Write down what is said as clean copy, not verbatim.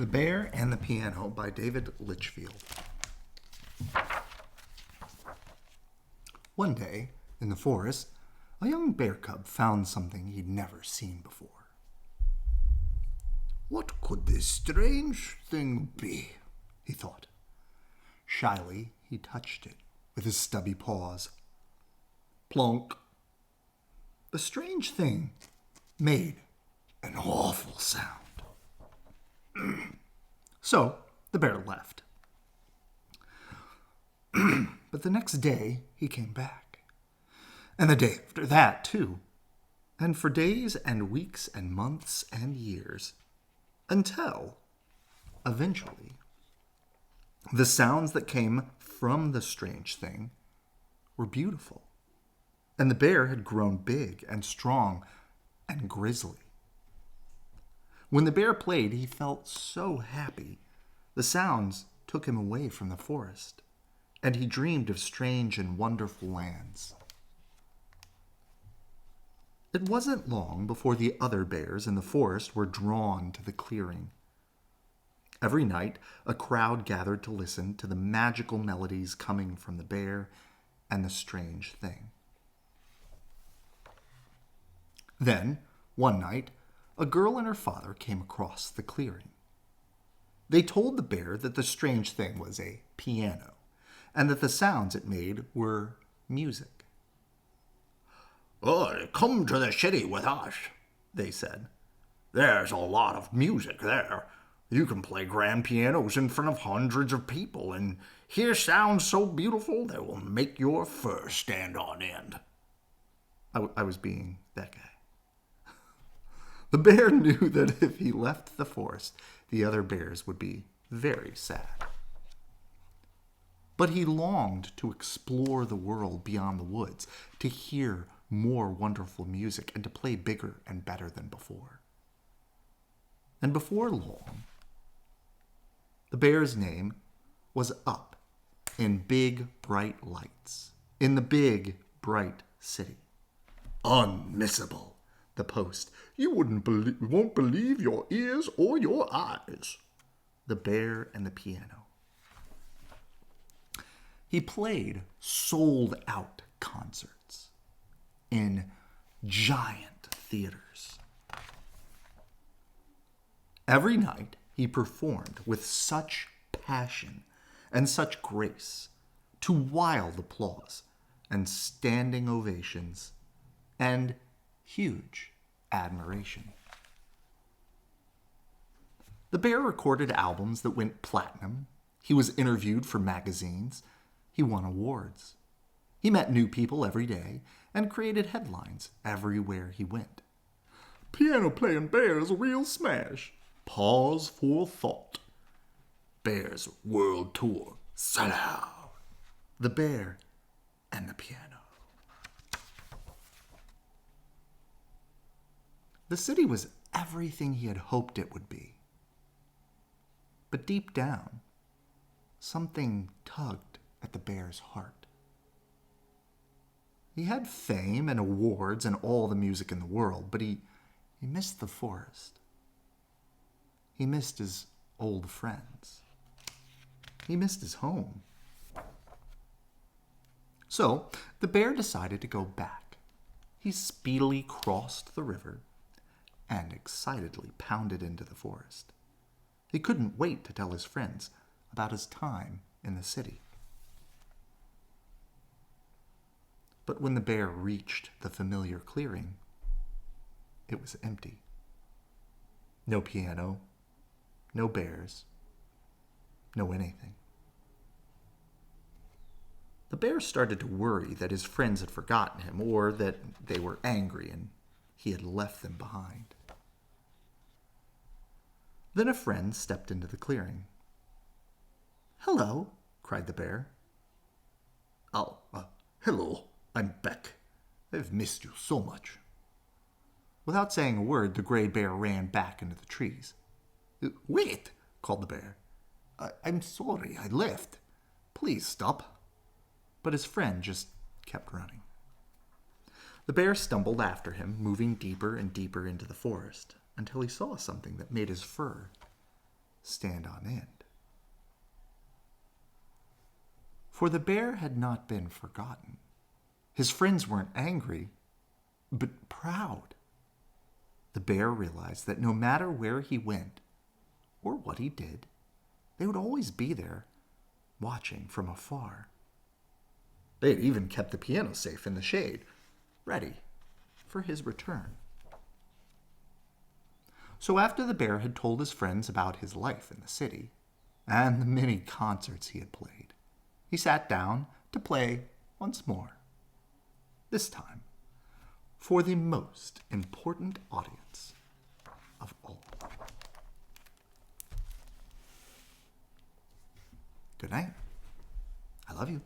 The Bear and the Piano by David Litchfield. One day, in the forest, a young bear cub found something he'd never seen before. "What could this strange thing be?" he thought. Shyly, he touched it with his stubby paws. Plonk! The strange thing made an awful sound. So the bear left. But the next day he came back. And the day after that, too. And for days and weeks and months and years. Until, eventually, the sounds that came from the strange thing were beautiful. And the bear had grown big and strong and grisly. When the bear played, he felt so happy. The sounds took him away from the forest, and he dreamed of strange and wonderful lands. It wasn't long before the other bears in the forest were drawn to the clearing. Every night, a crowd gathered to listen to the magical melodies coming from the bear and the strange thing. Then, one night, a girl and her father came across the clearing. They told the bear that the strange thing was a piano, and that the sounds it made were music. "Oh, come to the city with us," they said. "There's a lot of music there. You can play grand pianos in front of hundreds of people and hear sounds so beautiful they will make your fur stand on end." I was being that guy. The bear knew that if he left the forest, the other bears would be very sad. But he longed to explore the world beyond the woods, to hear more wonderful music, and to play bigger and better than before. And before long, the bear's name was up in big, bright lights, in the big, bright city. "Unmissable," the post. "You won't believe your ears or your eyes." The bear and the piano. He played sold-out concerts in giant theaters. Every night he performed with such passion and such grace, to wild applause and standing ovations and huge admiration. The bear recorded albums that went platinum. He was interviewed for magazines. He won awards. He met new people every day and created headlines everywhere he went. "Piano playing bear's a real smash. Pause for thought. Bear's world tour. Aloud." The bear and the piano. The city was everything he had hoped it would be. But deep down, something tugged at the bear's heart. He had fame and awards and all the music in the world, but he missed the forest. He missed his old friends. He missed his home. So the bear decided to go back. He speedily crossed the river and excitedly pounded into the forest. He couldn't wait to tell his friends about his time in the city. But when the bear reached the familiar clearing, it was empty. No piano, no bears, no anything. The bear started to worry that his friends had forgotten him, or that they were angry and he had left them behind. Then a friend stepped into the clearing. "Hello," cried the bear. "Oh, hello, I'm back. I've missed you so much." Without saying a word, the gray bear ran back into the trees. "Wait," called the bear. I'm sorry I left. Please stop." But his friend just kept running. The bear stumbled after him, moving deeper and deeper into the forest, until he saw something that made his fur stand on end. For the bear had not been forgotten. His friends weren't angry, but proud. The bear realized that no matter where he went or what he did, they would always be there, watching from afar. They had even kept the piano safe in the shade, ready for his return. So after the bear had told his friends about his life in the city and the many concerts he had played, he sat down to play once more. This time, for the most important audience of all. Good night. I love you.